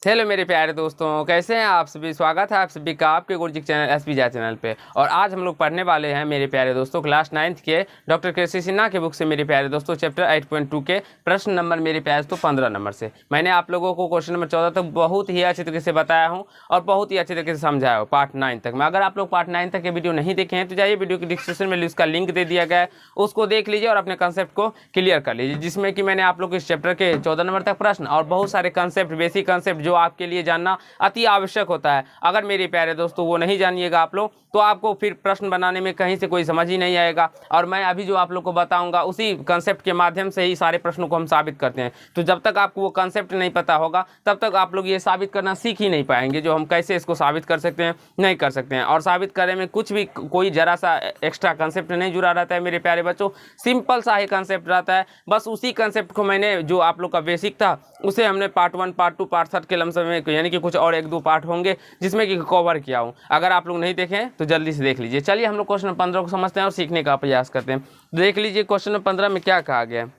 Hello मेरे प्यारे दोस्तों, कैसे हैं आप सभी। स्वागत है आप सभी का आपके गुरुजी चैनल एसपी जा चैनल पे। और आज हम लोग पढ़ने वाले हैं मेरे प्यारे दोस्तों क्लास 9th के डॉक्टर कृषि सिन्हा के बुक से मेरे प्यारे दोस्तों चैप्टर 8.2 के प्रश्न नंबर मेरे प्यारे दोस्तों 15 नंबर से। मैंने आप लोगों को क्वेश्चन नंबर 14 तक बहुत ही अच्छे तरीके से बताया हूँ और बहुत ही अच्छे तरीके से समझाया हूँ पार्ट 9 तक में। अगर आप लोग पार्ट 9 तक के वीडियो नहीं देखे हैं तो जाइए, वीडियो की डिस्क्रिप्शन में उसका लिंक दे दिया गया है, उसको देख लीजिए और अपने कंसेप्ट को क्लियर कर लीजिए, जिसमें कि मैंने आप लोग इस चैप्टर के 14 नंबर तक प्रश्न और बहुत सारे कंसेप्ट, बेसिक कंसेप्ट जो आपके लिए जानना अति आवश्यक होता है। अगर मेरे प्यारे दोस्तों वो नहीं जानिएगा आप लोग तो आपको फिर प्रश्न बनाने में कहीं से कोई समझ ही नहीं आएगा। और मैं अभी जो आप लोग को बताऊंगा उसी कंसेप्ट के माध्यम से ही सारे प्रश्नों को हम साबित करते हैं। तो जब तक आपको वो कंसेप्ट नहीं पता होगा तब तक आप लोग ये साबित करना सीख ही नहीं पाएंगे, जो हम कैसे इसको साबित कर सकते हैं, नहीं कर सकते हैं। और साबित करने में कुछ भी कोई जरा सा एक्स्ट्रा कंसेप्ट नहीं जुड़ा रहता है मेरे प्यारे बच्चों, सिंपल सा ही कंसेप्ट रहता है। बस उसी कंसेप्ट को मैंने जो आप लोग का बेसिक था उसे हमने पार्ट 1, पार्ट 2, पार्ट 3 के लमसम में, यानी कि कुछ और 1-2 पार्ट होंगे जिसमें कि कवर किया हूँ। अगर आप लोग नहीं देखें तो जल्दी से देख लीजिए। चलिए हम लोग क्वेश्चन नंबर 15 को समझते हैं और सीखने का प्रयास करते हैं। देख लीजिए क्वेश्चन नंबर 15 में क्या कहा गया है।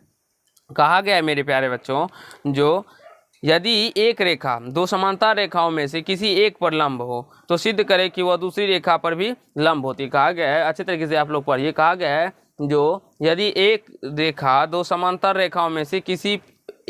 कहा गया है मेरे प्यारे बच्चों, जो यदि एक रेखा दो समांतर रेखाओं में से किसी एक पर लंब हो तो सिद्ध करे कि वह दूसरी रेखा पर भी लंब होती। कहा गया है, अच्छे तरीके से आप लोग पढ़िए। कहा गया है जो यदि एक रेखा दो समांतर रेखाओं में से किसी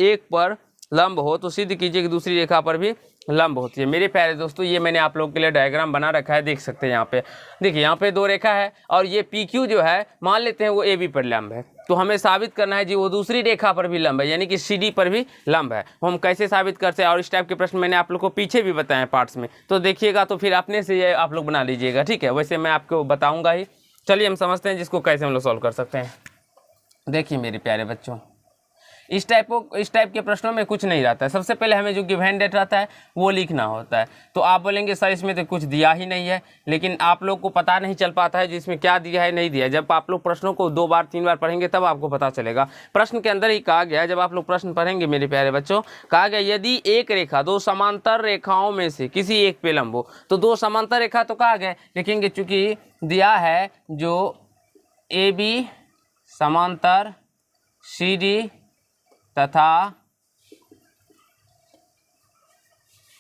एक पर लंब हो तो सिद्ध कीजिए कि दूसरी रेखा पर भी लंब होती है। मेरे प्यारे दोस्तों ये मैंने आप लोगों के लिए डायग्राम बना रखा है, देख सकते हैं यहाँ पे। देखिए यहाँ पे दो रेखा है और ये PQ जो है मान लेते हैं वो AB पर लंब है, तो हमें साबित करना है जी वो दूसरी रेखा पर भी लंब है, यानी कि CD पर भी लंब है। हम कैसे साबित करते हैं और इस टाइप के प्रश्न मैंने आप लोग को पीछे भी बताए पार्ट्स में, तो देखिएगा तो फिर अपने से ये आप लोग बना लीजिएगा, ठीक है। वैसे मैं आपको बताऊँगा ही। चलिए हम समझते हैं जिसको कैसे हम लोग सॉल्व कर सकते हैं। देखिए मेरे प्यारे बच्चों, इस टाइप के प्रश्नों में कुछ नहीं रहता है। सबसे पहले हमें जो गिवन डेट रहता है वो लिखना होता है। तो आप बोलेंगे सर इसमें तो कुछ दिया ही नहीं है, लेकिन आप लोग को पता नहीं चल पाता है जिसमें क्या दिया है नहीं दिया है। जब आप लोग प्रश्नों को 2 बार 3 बार पढ़ेंगे तब आपको पता चलेगा। प्रश्न के अंदर ही कहा गया है, जब आप लोग प्रश्न पढ़ेंगे मेरे प्यारे बच्चों, कहा गया यदि एक रेखा दो समांतर रेखाओं में से किसी एक पे लंब हो, तो दो समांतर रेखा तो कहा गया, लिखेंगे चूंकि दिया है जो AB समांतर CD तथा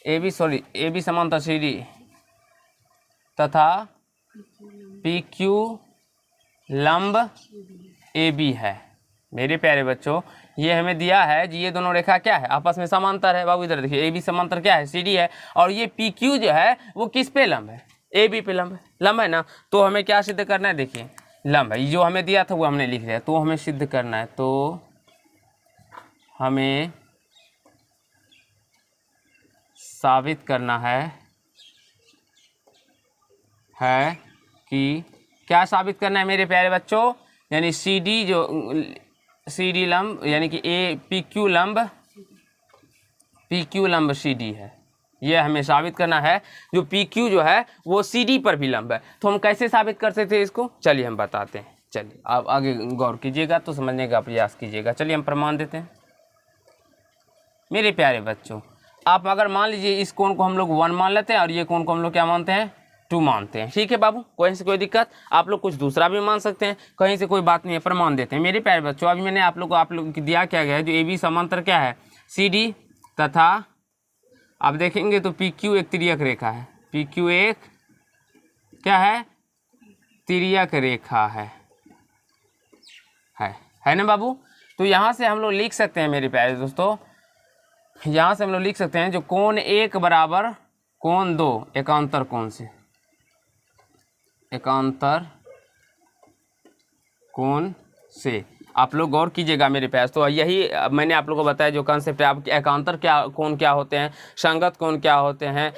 AB समांतर CD तथा PQ लंब AB है। मेरे प्यारे बच्चों ये हमें दिया है जी, ये दोनों रेखा क्या है आपस में समांतर है। बाबू इधर देखिए, AB समांतर क्या है CD है, और ये PQ जो है वो किस पे लंब है, AB पे लंब है ना। तो हमें क्या सिद्ध करना है, देखिए लंब है, ये जो हमें दिया था वो हमने लिख लिया, तो हमें सिद्ध करना है। तो हमें साबित करना है कि क्या साबित करना है मेरे प्यारे बच्चों, यानी CD लंब, यानी कि PQ लंब CD है। ये हमें साबित करना है जो PQ जो है वो CD पर भी लंब है। तो हम कैसे साबित कर सकते हैं इसको, चलिए हम बताते हैं। चलिए आप आगे गौर कीजिएगा तो समझने का प्रयास कीजिएगा। चलिए हम प्रमाण देते हैं मेरे प्यारे बच्चों। आप अगर मान लीजिए इस कोण को हम लोग 1 मान लेते हैं और ये कोण को हम लोग क्या मानते हैं, 2 मानते हैं, ठीक है बाबू, कहीं से कोई दिक्कत। आप लोग कुछ दूसरा भी मान सकते हैं, कहीं से कोई बात नहीं है, प्रमाण देते हैं। मेरे प्यारे बच्चों अभी मैंने आप लोग को दिया क्या गया है, जो AB समांतर क्या है CD तथा आप देखेंगे तो PQ एक तिर्यक रेखा है, PQ एक क्या है, तिर्यक रेखा है ना बाबू। तो यहाँ से हम लोग लिख सकते हैं मेरे प्यारे दोस्तों, यहाँ से हम लोग लिख सकते हैं जो कोण 1 बराबर कोण 2 एकांतर कोण से, एकांतर कोण से। आप लोग गौर कीजिएगा मेरे पास, तो यही मैंने आप लोगों को बताया जो कंसेप्ट है। आप एकांतर क्या कोण क्या होते हैं, संगत कोण क्या होते हैं,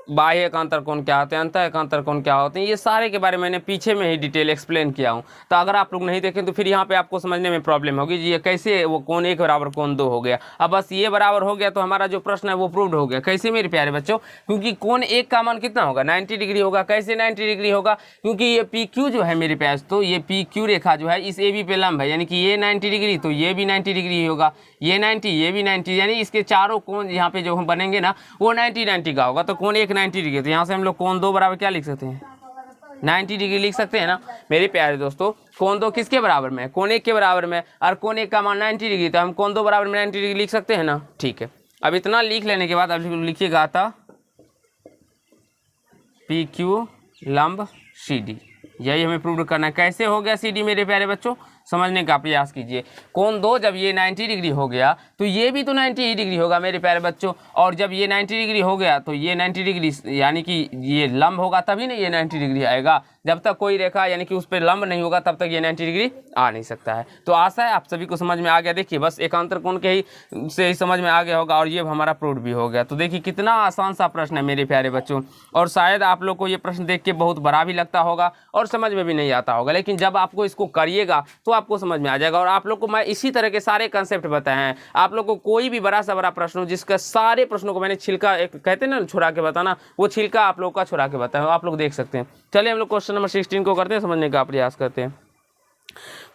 बाह्य एकांतर कोण क्या होते हैं, अंतर एकांतर कोण क्या होते हैं, ये सारे के बारे में मैंने पीछे में ही डिटेल एक्सप्लेन किया हूँ। तो अगर आप लोग नहीं देखें तो फिर यहाँ पे आपको समझने में प्रॉब्लम होगी जी ये कैसे वो कोण 1 बराबर कोण 2 हो गया। अब बस ये बराबर हो गया तो हमारा जो प्रश्न है वो प्रूव्ड हो गया। कैसे मेरे प्यारे बच्चों, क्योंकि कोण 1 का मान कितना होगा, 90 डिग्री होगा। कैसे 90 डिग्री होगा, क्योंकि ये PQ जो है मेरे पास, तो ये PQ रेखा जो है इस AB पे लंब है, यानी कि ये 90 डिग्री तो ये भी 90 डिग्री होगा, ये 90 ये भी 90, यानी इसके चारों कोण यहाँ पे जो हम बनेंगे ना वो 90 का होगा। तो कोण 1 90 डिग्री, तो यहाँ से हम लोग कोण 2 बराबर क्या लिख सकते हैं, 90 डिग्री लिख सकते हैं ना मेरे प्यारे दोस्तों। कोण 2 किसके बराबर में है, कोण 1 के बराबर में, और कोण 1 का मान 90 डिग्री, तो हम कोण 2 बराबर में 90 डिग्री लिख सकते हैं ना, ठीक है। अब इतना लिख लेने के बाद अब लिखिएगा था पी क्यू लंब सी डी, यही हमें प्रूव करना है। कैसे हो गया सी डी मेरे प्यारे बच्चों, समझने का प्रयास कीजिए। कोण 2 जब ये 90 डिग्री हो गया तो ये भी तो 90 ही डिग्री होगा मेरे प्यारे बच्चों, और जब ये 90 डिग्री हो गया तो ये 90 डिग्री यानी कि ये लंब होगा तभी ना ये 90 डिग्री आएगा। जब तक कोई रेखा यानी कि उस पर लंब नहीं होगा तब तक ये 90 डिग्री आ नहीं सकता है। तो आशा है आप सभी को समझ में आ गया। देखिए बस एकांतर कोण के ही से ही समझ में आ गया होगा, और ये हमारा प्रूव भी हो गया। तो देखिए कितना आसान सा प्रश्न है मेरे प्यारे बच्चों, और शायद आप लोग को ये प्रश्न देख के बहुत बड़ा भी लगता होगा और समझ में भी नहीं आता होगा, लेकिन जब आपको इसको करिएगा तो आपको समझ में आ जाएगा। और आप लोग को मैं इसी तरह के सारे कंसेप्ट बताए हैं। आप लोग को कोई भी बड़ा सा बड़ा प्रश्न हो जिसका सारे प्रश्नों को मैंने छिलका, एक कहते हैं ना छुड़ा के बताना, वो छिलका आप लोग का छुड़ा के बताया, आप लोग देख सकते हैं। चलिए हम लोग क्वेश्चन नंबर 16 को करते हैं, समझने का प्रयास करते हैं।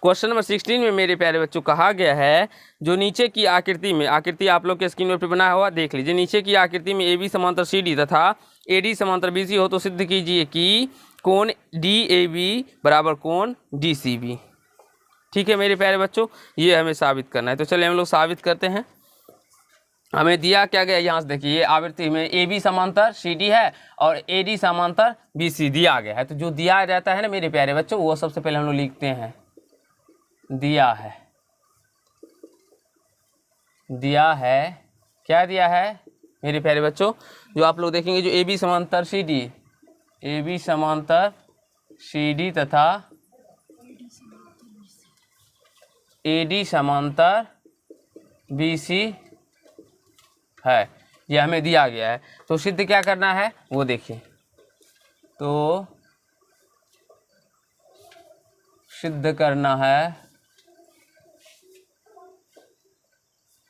क्वेश्चन नंबर 16 में मेरे प्यारे बच्चों कहा गया है जो नीचे की आकृति में, आकृति आप लोग के स्क्रीन पर बना हुआ देख लीजिए, नीचे की आकृति में ए बी समांतर सी डी तथा ए डी समांतर बी सी हो तो सिद्ध कीजिए कि कोण डी ए बी बराबर कोण डी सी बी। ठीक है मेरे प्यारे बच्चों, ये हमें साबित करना है। तो चलिए हम लोग साबित करते हैं। हमें दिया क्या गया, यहाँ से देखिए आवृत्ति में ए बी समांतर सी डी है और ए डी समांतर बी सी दिया गया है। तो जो दिया जाता है ना मेरे प्यारे बच्चों, वो सबसे पहले हम लोग लिखते हैं दिया है। दिया है, क्या दिया है मेरे प्यारे बच्चों, जो आप लोग देखेंगे जो ए बी समांतर सी डी, ए बी समांतर सी डी तथा ए डी समांतर बी सी है, यह हमें दिया गया है। तो सिद्ध क्या करना है वो देखिए। तो सिद्ध करना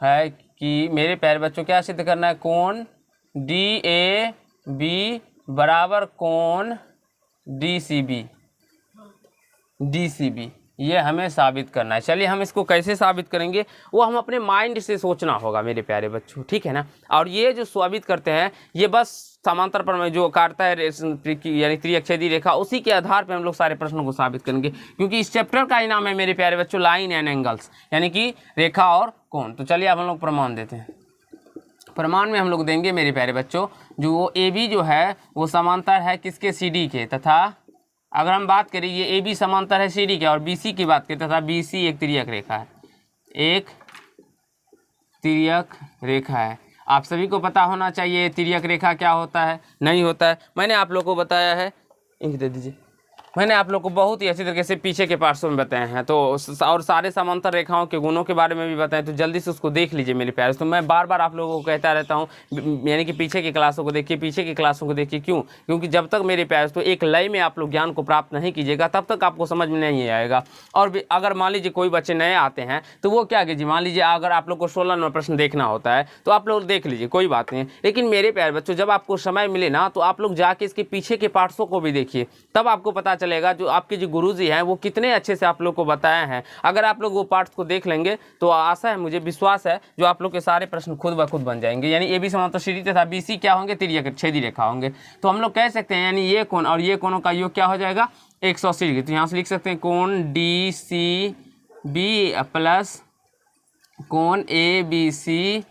है कि मेरे प्यारे बच्चों क्या सिद्ध करना है, कोण डी ए बी बराबर कोण D C B, D C B, ये हमें साबित करना है। चलिए हम इसको कैसे साबित करेंगे वो हम अपने माइंड से सोचना होगा मेरे प्यारे बच्चों, ठीक है ना। और ये जो साबित करते हैं ये बस समांतर पर में जो काटता है यानी त्रिअक्षेदी रेखा, उसी के आधार पर हम लोग सारे प्रश्नों को साबित करेंगे, क्योंकि इस चैप्टर का ही नाम है मेरे प्यारे बच्चों लाइन एंड एंगल्स, यानी कि रेखा और कोण। तो चलिए अब हम लोग प्रमाण देते हैं। प्रमाण में हम लोग देंगे मेरे प्यारे बच्चों, जो वो ए बी जो है वो समांतर है किसके, सी डी के, तथा अगर हम बात करें ये ए बी समांतर है सी डी के और बी सी की बात करें तथा बी सी एक तिर्यक रेखा है, एक तिर्यक रेखा है। आप सभी को पता होना चाहिए तिर्यक रेखा क्या होता है, नहीं होता है, मैंने आप लोगों को बताया है, इंक दे दीजिए, मैंने आप लोग को बहुत ही अच्छी तरीके से पीछे के पार्ट्सों में बताए हैं। तो और सारे समांतर रेखाओं के गुणों के बारे में भी बताएं, तो जल्दी से उसको देख लीजिए मेरे प्यारे। तो मैं बार बार आप लोगों को कहता रहता हूँ, यानी कि पीछे की क्लासों को देखिए, पीछे की क्लासों को देखिए। क्यों? क्योंकि जब तक मेरे प्यारे तो एक लय में आप लोग ज्ञान को प्राप्त नहीं कीजिएगा तब तक आपको समझ में नहीं आएगा। और अगर मान लीजिए कोई बच्चे नए आते हैं तो वो क्या कीजिए, मान लीजिए अगर आप लोग को 16 नंबर प्रश्न देखना होता है तो आप लोग देख लीजिए, कोई बात नहीं। लेकिन मेरे प्यारे बच्चों जब आपको समय मिले ना तो आप लोग जाके इसके पीछे के पार्ट्सों को भी देखिए, तब आपको पता चलेगा जो आपके गुरुजी हैं वो कितने अच्छे से आप लोग को बताए हैं। अगर आप लोग वो पार्ट्स को देख लेंगे तो आशा है, मुझे विश्वास है, जो आप लोग के सारे प्रश्न खुद ब खुद बन जाएंगे। यानी ए बी समांतर सी डी तथा बी सी क्या होंगे, तिर्यक रेखा होंगे। तो हम लोग कह सकते हैं यानी ये कोण और ये कोणों का योग क्या हो जाएगा, 180 डिग्री। तो यहाँ से लिख सकते हैं कोण डी सी बी प्लस कोण ए बी सी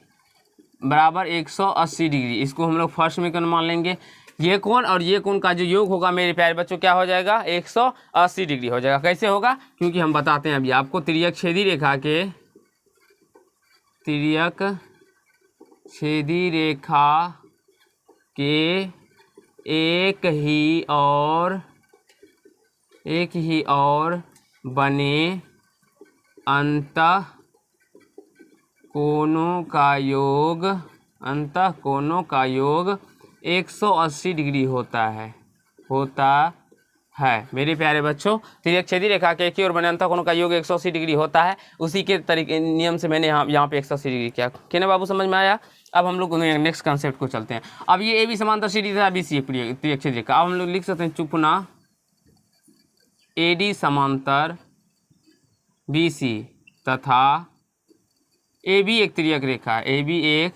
बराबर 180 डिग्री। इसको हम लोग फर्स्ट में मान लेंगे। ये कोण और ये कोण का जो योग होगा मेरे प्यारे बच्चों क्या हो जाएगा, 180 डिग्री हो जाएगा। कैसे होगा, क्योंकि हम बताते हैं अभी आपको, तिर्यक छेदी रेखा के, तिर्यक छेदी रेखा के एक ही और बने अंतः कोणों का योग 180 डिग्री होता है मेरे प्यारे बच्चों। तिर्यक छेदी रेखा के एक ही ओर बने अंतः कोणों का योग 180 डिग्री होता है। उसी के तरीके नियम से मैंने यहाँ पे 180 डिग्री किया। क्या ना बाबू, समझ में आया? अब हम लोग नेक्स्ट कंसेप्ट को चलते हैं। अब ये ए बी समांतर सी डी तथा बी सी तिर्यक छेदी रेखा। अब हम लोग लिख सकते हैं चुपना ए डी समांतर बी सी तथा ए बी एक तिर्यक रेखा, ए बी एक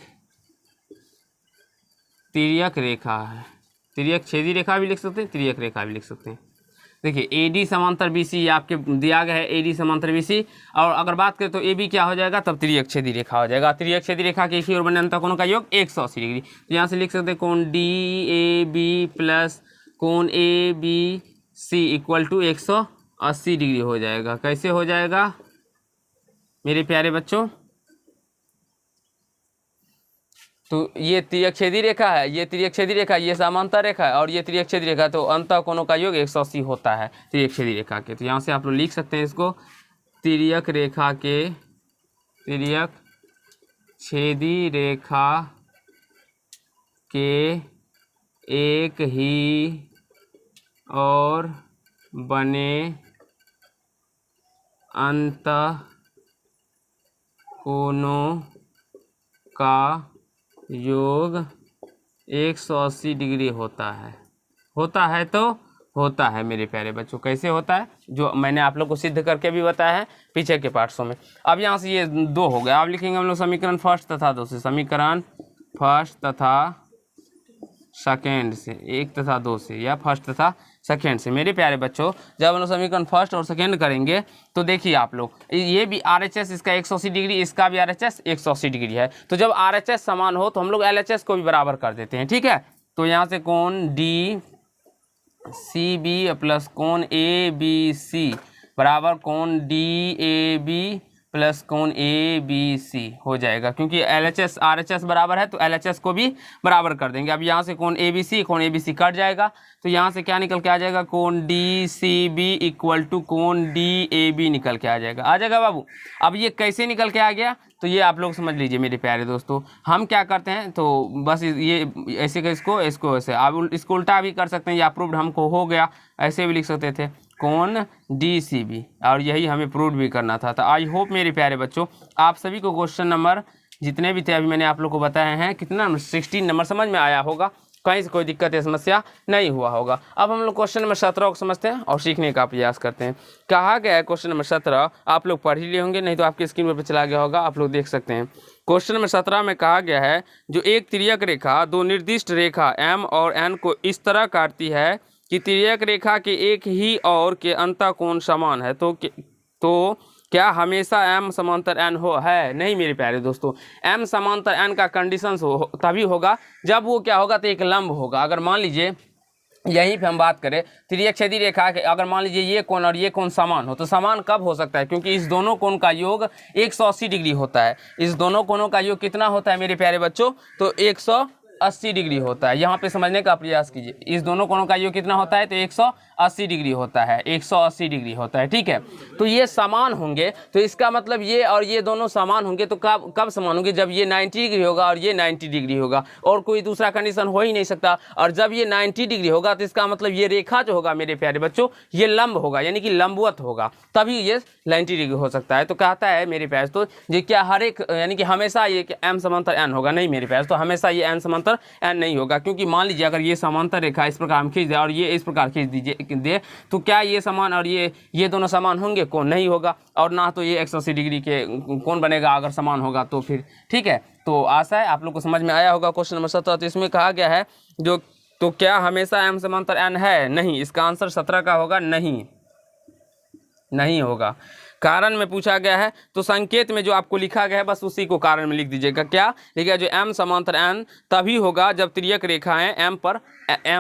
तिर्यक रेखा है। तिर्यक छेदी रेखा भी लिख सकते हैं, तिर्यक रेखा भी लिख सकते हैं। देखिए AD समांतर BC ये आपके दिया गया है, AD समांतर BC। और अगर बात करें तो AB क्या हो जाएगा, तब त्रिअक्षेदी रेखा हो जाएगा। त्रिअक्षेदी रेखा के एक ही ओर बने अंतः कोणों का योग 180 डिग्री। तो यहाँ से लिख सकते हैं कोण DAB प्लस कोण ABC इक्वल टू 180 डिग्री हो जाएगा। कैसे हो जाएगा मेरे प्यारे बच्चों, तो ये त्रिअक्षेदी रेखा है, ये त्रिअक्षेदी रेखा, ये समांतर रेखा है और ये त्रिअक्षेदी रेखा, तो अंतः कोणों का योग 180 होता है त्रिअक्षेदी रेखा के। तो यहाँ से आप लोग लिख सकते हैं इसको, त्रिअक रेखा के, त्रिअक्षेदी रेखा के एक ही और बने अंतः कोणों का योग 180 डिग्री होता है। तो होता है मेरे प्यारे बच्चों। कैसे होता है, जो मैंने आप लोग को सिद्ध करके भी बताया है पीछे के पार्ट्सों में। अब यहाँ से ये 2 हो गया। अब लिखेंगे हम लोग समीकरण फर्स्ट तथा 2 से, समीकरण फर्स्ट तथा सेकेंड से, 1 तथा 2 से या फर्स्ट तथा सेकेंड से। मेरे प्यारे बच्चों जब हम लोग समीकरण फर्स्ट और सेकेंड करेंगे तो देखिए आप लोग, ये भी RHS इसका 180 डिग्री, इसका भी RHS 180 डिग्री है। तो जब RHS समान हो तो हम लोग LHS को भी बराबर कर देते हैं, ठीक है। तो यहाँ से कोण DCB प्लस कोण ABC बराबर कोण DAB प्लस कोण ABC हो जाएगा, क्योंकि LHS RHS बराबर है तो LHS को भी बराबर कर देंगे। अब यहाँ से कोण ABC कट जाएगा, तो यहाँ से क्या निकल के आ जाएगा, कोण DCB इक्वल टू कोण DAB निकल के आ जाएगा बाबू। अब ये कैसे निकल के आ गया तो ये आप लोग समझ लीजिए मेरे प्यारे दोस्तों। हम क्या करते हैं तो बस ये ऐसे का इसको ऐसे, आप इसको उल्टा भी कर सकते हैं, या प्रूव्ड हमको हो गया ऐसे भी लिख सकते थे कोण DCB, और यही हमें प्रूव भी करना था। तो आई होप मेरे प्यारे बच्चों आप सभी को क्वेश्चन नंबर जितने भी थे अभी मैंने आप लोग को बताए हैं, कितना 16 नंबर समझ में आया होगा, कहीं से कोई दिक्कत या समस्या नहीं हुआ होगा। अब हम लोग क्वेश्चन नंबर 17 को समझते हैं और सीखने का प्रयास करते हैं। कहा गया है क्वेश्चन नंबर 17, आप लोग पढ़ ही लिए होंगे, नहीं तो आपकी स्क्रीन पर चला गया होगा, आप लोग देख सकते हैं। क्वेश्चन नंबर 17 में कहा गया है जो एक त्रियक रेखा 2 निर्दिष्ट रेखा M और N को इस तरह काटती है कि त्रियक रेखा के एक ही और के अंतः कोण समान है, तो क्या हमेशा M समांतर N है? नहीं मेरे प्यारे दोस्तों, M समांतर N का कंडीशन तभी होगा जब वो क्या होगा, तो एक लंब होगा। अगर मान लीजिए यहीं पे हम बात करें त्रिअक्षेदी रेखा के, अगर मान लीजिए ये कोण और ये कोण समान हो, तो समान कब हो सकता है, क्योंकि इस दोनों कोण का योग 180 डिग्री होता है। इस दोनों कोणों का योग कितना होता है मेरे प्यारे बच्चों, तो 180 डिग्री होता है। यहाँ पे समझने का प्रयास कीजिए, इस दोनों कोणों का योग कितना होता है, तो 180 डिग्री होता है, 180 डिग्री होता है, ठीक है। तो ये समान होंगे, तो इसका मतलब ये और ये दोनों समान होंगे, तो कब समान होंगे, जब ये 90 डिग्री होगा और ये 90 डिग्री होगा, और कोई दूसरा कंडीशन हो ही नहीं सकता। और जब ये 90 डिग्री होगा तो इसका मतलब ये रेखा जो होगा मेरे प्यारे बच्चों, ये लंब होगा, यानी कि लंबवत होगा, तभी ये 90 डिग्री हो सकता है। तो कहता है मेरे प्यारे तो ये क्या हर एक, यानी कि हमेशा ये M समांतर N होगा? नहीं मेरे प्यारे, तो हमेशा ये N समांतर N नहीं होगा, क्योंकि मान लीजिए अगर ये समांतर रेखा इस प्रकार हम खींच दे और ये इस प्रकार खींच दे, तो क्या ये समान और ये दोनों समान होंगे? कौन नहीं होगा, और ना तो ये 180 डिग्री के कौन बनेगा अगर समान होगा तो फिर, ठीक है। तो आशा है आप लोग को समझ में आया होगा क्वेश्चन नंबर 17। तो इसमें कहा गया है जो, तो क्या हमेशा M समांतर N है? नहीं, इसका आंसर 17 का होगा, नहीं होगा। कारण में पूछा गया है तो संकेत में जो आपको लिखा गया है बस उसी को कारण में लिख दीजिएगा। क्या लिखा है, जो M समांतर N तभी होगा जब त्रियक रेखाएं M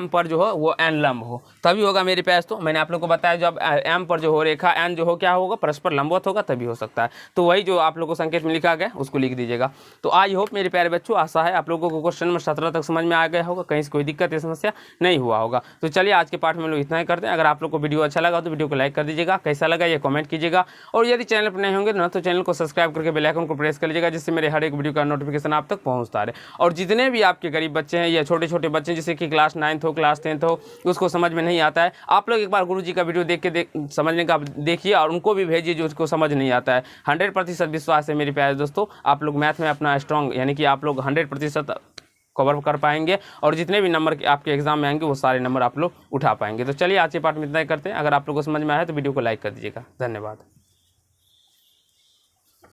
पर जो हो वो N लंब हो, तभी होगा मेरे पास। तो मैंने आप लोग को बताया जब M पर जो हो रेखा N जो हो क्या होगा, परस्पर लंबवत होगा, तभी हो सकता है। तो वही जो आप लोग को संकेत में लिखा गया उसको लिख दीजिएगा। तो आई होप मेरे प्यारे बच्चों, आशा है आप लोगों को क्वेश्चन नंबर 17 तक समझ में आ गया होगा, कहीं से कोई दिक्कत या समस्या नहीं हुआ होगा। तो चलिए आज के पाठ में लोग इतना ही करते हैं। अगर आप लोग को वीडियो अच्छा लगा तो वीडियो को लाइक कर दीजिएगा, कैसा लगा ये कमेंट कीजिएगा, और यदि चैनल पर नए होंगे ना तो चैनल को सब्सक्राइब करके बेल आइकन को प्रेस कर लीजिएगा, जिससे मेरे हर एक वीडियो का नोटिफिकेशन आप तक पहुंचता रहे। और जितने भी आपके गरीब बच्चे हैं या छोटे छोटे बच्चे जैसे कि क्लास 9th हो, क्लास 10th हो, उसको समझ में नहीं आता है, आप लोग एक बार गुरुजी का वीडियो देख के समझने का देखिए और उनको भी भेजिए जो उसको समझ नहीं आता है। 100% विश्वास है मेरे प्यारे दोस्तों, आप लोग मैथ में अपना स्ट्रॉन्ग, यानी कि आप लोग 100% कवर कर पाएंगे, और जितने भी नंबर आपके एग्जाम में आएंगे वो सारे नंबर आप लोग उठा पाएंगे। तो चलिए आज के पाठ में इतना ही करते हैं। अगर आप लोग को समझ में आया तो वीडियो को लाइक कर दीजिएगा। धन्यवाद।